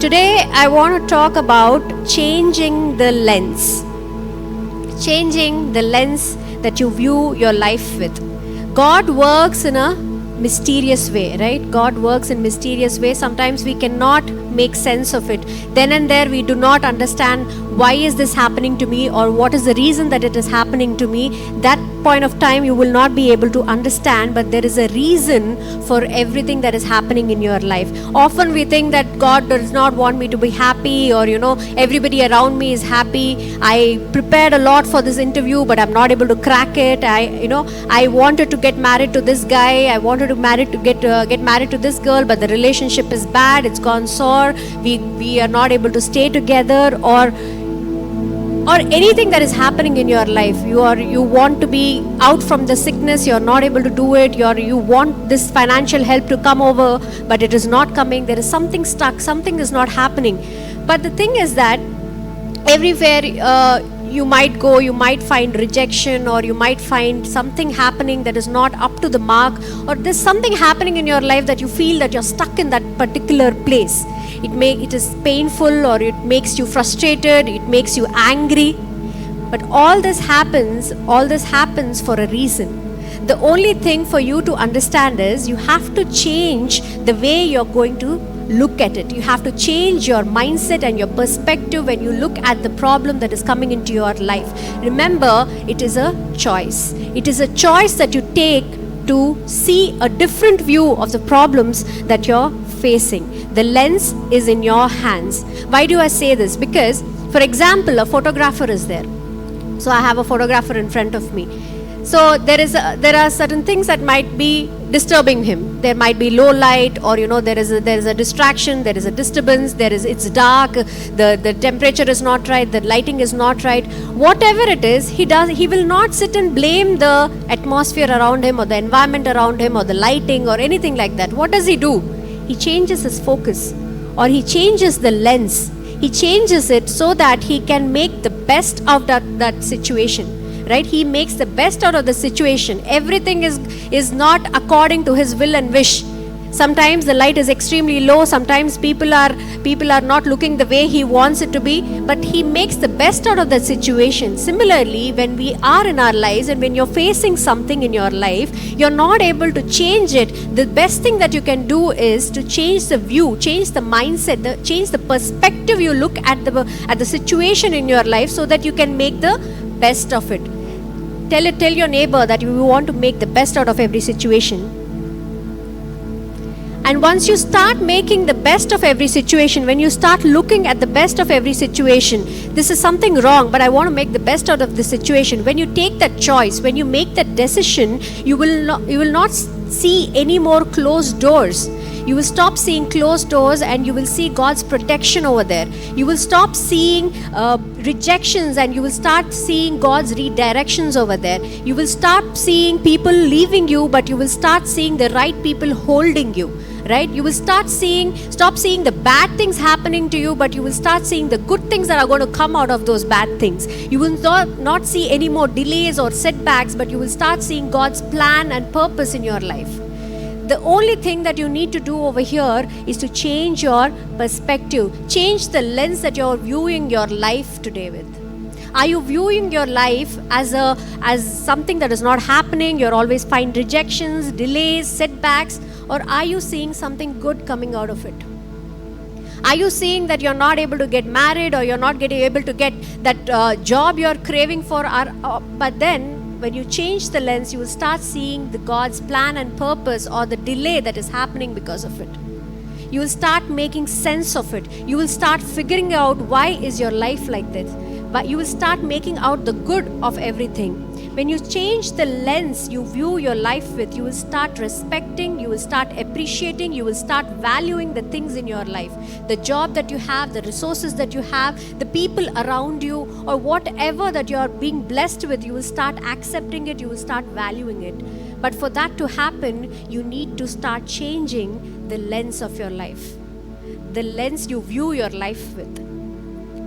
Today I want to talk about changing the lens. Changing the lens that you view your life with. God works in a mysterious way, right? God works in mysterious way. Sometimes we cannot make sense of it. Then and there we do not understand why is this happening to me or what is the reason that it is happening to me. That point of time you will not be able to understand, but there is a reason for everything that is happening in your life. Often we think that God does not want me to be happy, or everybody around me is happy. I prepared a lot for this interview, but I'm not able to crack it. I wanted to get married to this guy. I wanted to get married to this girl, but the relationship is bad. It's gone sour. We are not able to stay together, or anything that is happening in your life. You want to be out from the sickness, you're not able to do it. You want this financial help to come over, but it is not coming. There is something stuck, something is not happening. But the thing is that everywhere you might go, you might find rejection, or you might find something happening that is not up to the mark, or there's something happening in your life that you feel that you're stuck in that particular place. It is painful, or it makes you frustrated, it makes you angry. But all this happens for a reason. The only thing for you to understand is you have to change the way you're going to look at it. You have to change your mindset and your perspective when you look at the problem that is coming into your life. Remember, it is a choice. It is a choice that you take to see a different view of the problems that you're facing. The lens is in your hands. Why do I say this? Because, for example, a photographer is there. So I have a photographer in front of me. So there are certain things that might be disturbing him. There might be low light, or there is a distraction, there is a disturbance, it's dark, the temperature is not right, the lighting is not right. Whatever it is, he will not sit and blame the atmosphere around him, or the environment around him, or the lighting, or anything like that. What does he do? He changes his focus, or he changes the lens. He changes it so that he can make the best out of that situation. Right? He makes the best out of the situation. Everything is not according to his will and wish. Sometimes the light is extremely low. Sometimes people are not looking the way he wants it to be. But he makes the best out of that situation. Similarly, when we are in our lives, and when you're facing something in your life, you're not able to change it. The best thing that you can do is to change the view, change the mindset, change the perspective you look at the situation in your life, so that you can make the best of it. Tell your neighbor that you want to make the best out of every situation. And once you start making the best of every situation, when you start looking at the best of every situation, this is something wrong, but I want to make the best out of the situation. When you take that choice, when you make that decision, you will not see any more closed doors. You will stop seeing closed doors, and you will see God's protection over there. You will stop seeing rejections, and you will start seeing God's redirections over there. You will start seeing people leaving you, but you will start seeing the right people holding you. Right? You will stop seeing the bad things happening to you, but you will start seeing the good things that are going to come out of those bad things. You will not see any more delays or setbacks, but you will start seeing God's plan and purpose in your life. The only thing that you need to do over here is to change your perspective. Change the lens that you're viewing your life today with. Are you viewing your life as something that is not happening? You're always find rejections, delays, setbacks, or are you seeing something good coming out of it? Are you seeing that you're not able to get married, or you're not able to get that job you're craving for? But then, when you change the lens, you will start seeing the God's plan and purpose, or the delay that is happening because of it. You will start making sense of it. You will start figuring out why is your life like this. But you will start making out the good of everything. When you change the lens you view your life with, you will start respecting, you will start appreciating, you will start valuing the things in your life. The job that you have, the resources that you have, the people around you, or whatever that you are being blessed with, you will start accepting it, you will start valuing it. But for that to happen, you need to start changing the lens of your life. The lens you view your life with.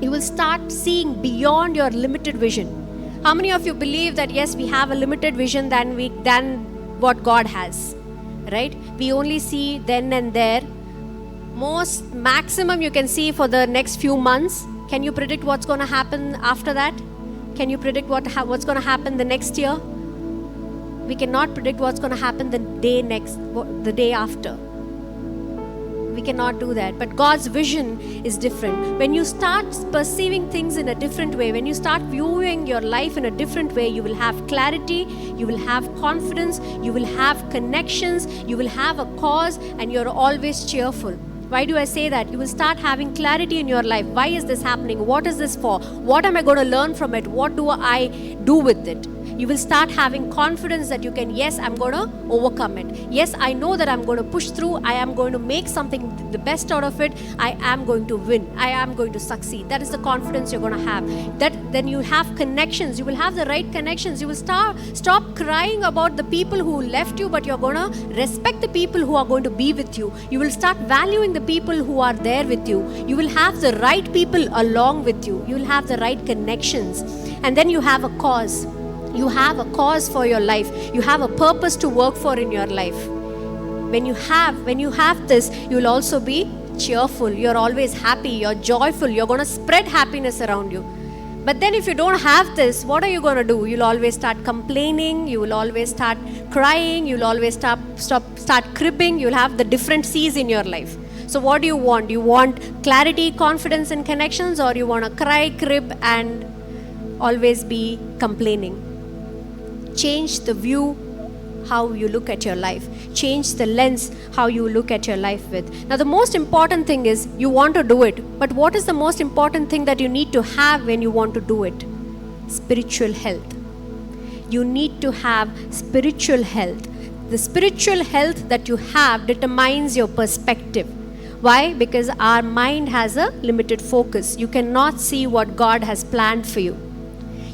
You will start seeing beyond your limited vision. How many of you believe that yes, we have a limited vision than what God has, right? We only see then and there, most maximum you can see for the next few months. Can you predict what's going to happen after that? Can you predict what's going to happen the next year? We cannot predict what's going to happen the day after. We cannot do that. But God's vision is different. When you start perceiving things in a different way, when you start viewing your life in a different way, you will have clarity, you will have confidence, you will have connections, you will have a cause, and you're always cheerful. Why do I say that? You will start having clarity in your life. Why is this happening? What is this for? What am I going to learn from it? What do I do with it? You will start having confidence that you can, yes, I'm going to overcome it. Yes, I know that I'm going to push through. I am going to make something the best out of it. I am going to win. I am going to succeed. That is the confidence you're going to have. Then you have connections. You will have the right connections. You will stop crying about the people who left you, but you're going to respect the people who are going to be with you. You will start valuing the people who are there with you. You will have the right people along with you. You will have the right connections. And then you have a cause. You have a cause for your life. You have a purpose to work for in your life. When you have this, you will also be cheerful. You're always happy. You're joyful. You're going to spread happiness around you. But then if you don't have this, what are you going to do? You'll always start complaining. You will always start crying. You'll always start cribbing. You'll have the different C's in your life. So what do you want? You want clarity, confidence, and connections, or you want to cry, crib, and always be complaining? Change the view, how you look at your life. Change the lens, how you look at your life with. Now, the most important thing is you want to do it. But what is the most important thing that you need to have when you want to do it? Spiritual health. You need to have spiritual health. The spiritual health that you have determines your perspective. Why? Because our mind has a limited focus. You cannot see what God has planned for you.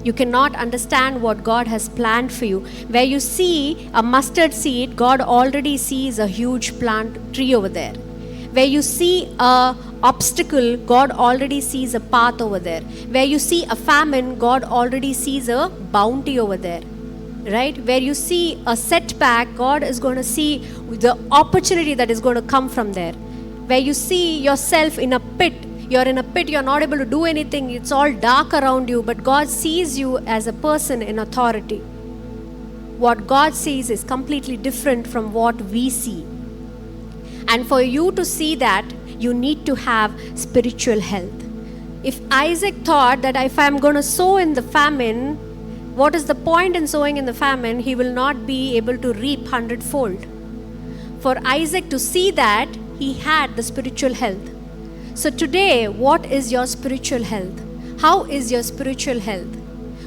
You cannot understand what God has planned for you. Where you see a mustard seed, God already sees a huge tree over there. Where you see a obstacle, God already sees a path over there. Where you see a famine, God already sees a bounty over there. Right? Where you see a setback, God is going to see the opportunity that is going to come from there. Where you see yourself in a pit, you're in a pit, you're not able to do anything, it's all dark around you, but God sees you as a person in authority. What God sees is completely different from what we see. And for you to see that, you need to have spiritual health. If Isaac thought that if I'm going to sow in the famine, what is the point in sowing in the famine? He will not be able to reap 100-fold. For Isaac to see that, he had the spiritual health. So today, what is your spiritual health? How is your spiritual health?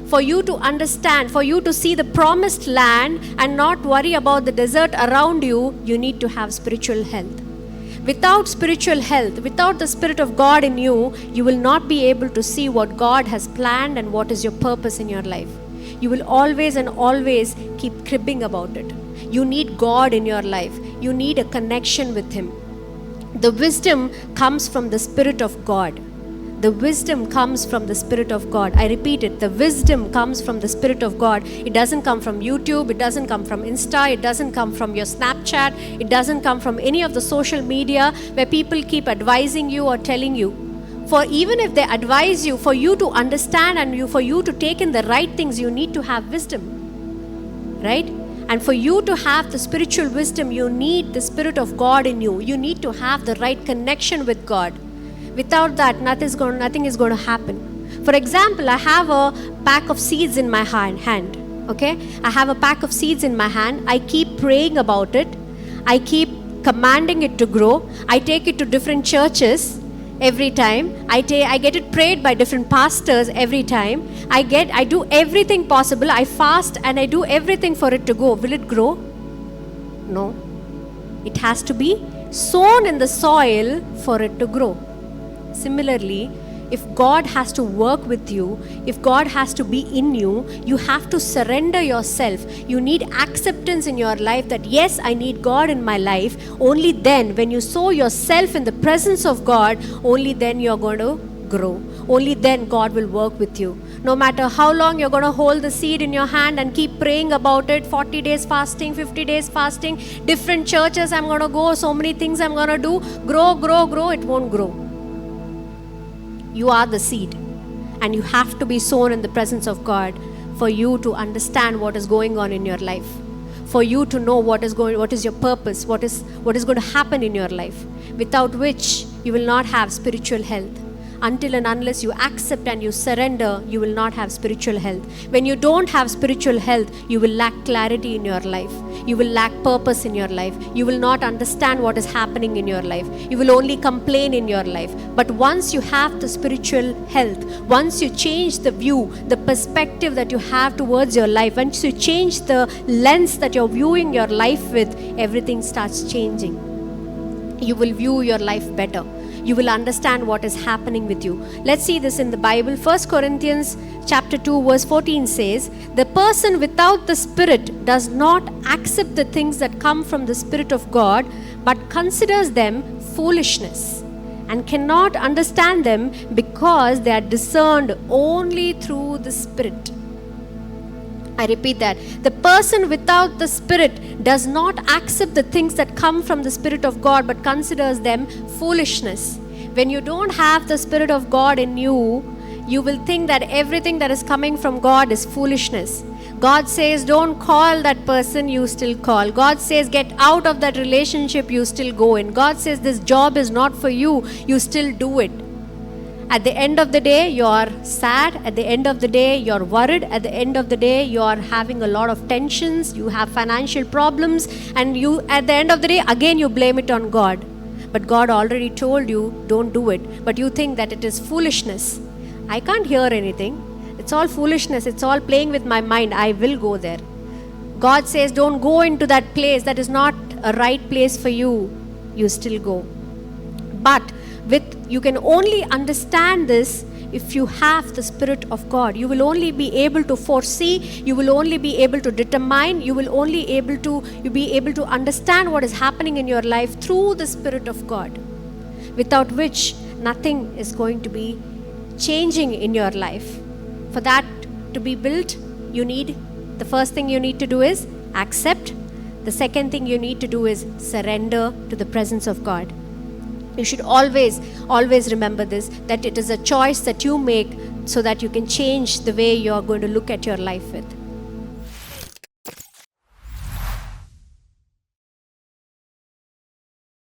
For you to understand, for you to see the promised land and not worry about the desert around you, you need to have spiritual health. Without spiritual health, without the Spirit of God in you, you will not be able to see what God has planned and what is your purpose in your life. You will always and always keep cribbing about it. You need God in your life. You need a connection with Him. The wisdom comes from the Spirit of God. The wisdom comes from the Spirit of God. I repeat it. The wisdom comes from the Spirit of God. It doesn't come from YouTube. It doesn't come from Insta. It doesn't come from your Snapchat. It doesn't come from any of the social media where people keep advising you or telling you. For even if they advise you, for you to understand and for you to take in the right things, you need to have wisdom. Right? And for you to have the spiritual wisdom, you need the Spirit of God in you. You need to have the right connection with God. Without that, nothing is going to happen. For example, I have a pack of seeds in my hand. Okay? I have a pack of seeds in my hand. I keep praying about it. I keep commanding it to grow. I take it to different churches every time. I get it prayed by different pastors every time. I do everything possible. I fast and I do everything for it to go. Will it grow? No. It has to be sown in the soil for it to grow. Similarly, if God has to work with you, if God has to be in you, you have to surrender yourself. You need acceptance in your life that yes, I need God in my life. Only then, when you sow yourself in the presence of God, only then you're going to grow. Only then God will work with you. No matter how long you're going to hold the seed in your hand and keep praying about it, 40 days fasting, 50 days fasting, different churches I'm going to go, so many things I'm going to do, grow, it won't grow. You are the seed, and you have to be sown in the presence of God for you to understand what is going on in your life, for you to know what is your purpose, what is going to happen in your life, without which you will not have spiritual health. Until and unless you accept and you surrender, you will not have spiritual health. When you don't have spiritual health, you will lack clarity in your life. You will lack purpose in your life. You will not understand what is happening in your life. You will only complain in your life. But once you have the spiritual health, once you change the view, the perspective that you have towards your life, once you change the lens that you're viewing your life with, everything starts changing. You will view your life better. You will understand what is happening with you. Let's see this in the Bible. 1 Corinthians chapter 2 verse 14 says, "The person without the Spirit does not accept the things that come from the Spirit of God, but considers them foolishness, and cannot understand them because they are discerned only through the Spirit." I repeat that. The person without the Spirit does not accept the things that come from the Spirit of God, but considers them foolishness. When you don't have the Spirit of God in you, you will think that everything that is coming from God is foolishness. God says, don't call that person, you still call. God says, get out of that relationship, you still go in. God says, this job is not for you, you still do it. At the end of the day, you're sad. At the end of the day, you're worried. At the end of the day, you're having a lot of tensions. You have financial problems. And you, at the end of the day, again, you blame it on God. But God already told you, don't do it. But you think that it is foolishness. I can't hear anything. It's all foolishness. It's all playing with my mind. I will go there. God says, don't go into that place. That is not a right place for you. You still go. But you can only understand this if you have the Spirit of God. You will only be able to foresee, you will only be able to determine, you will only be able to understand what is happening in your life through the Spirit of God, without which nothing is going to be changing in your life. For that to be built, the first thing you need to do is accept. The second thing you need to do is surrender to the presence of God. You should always remember this, that it is a choice that you make so that you can change the way you are going to look at your life with.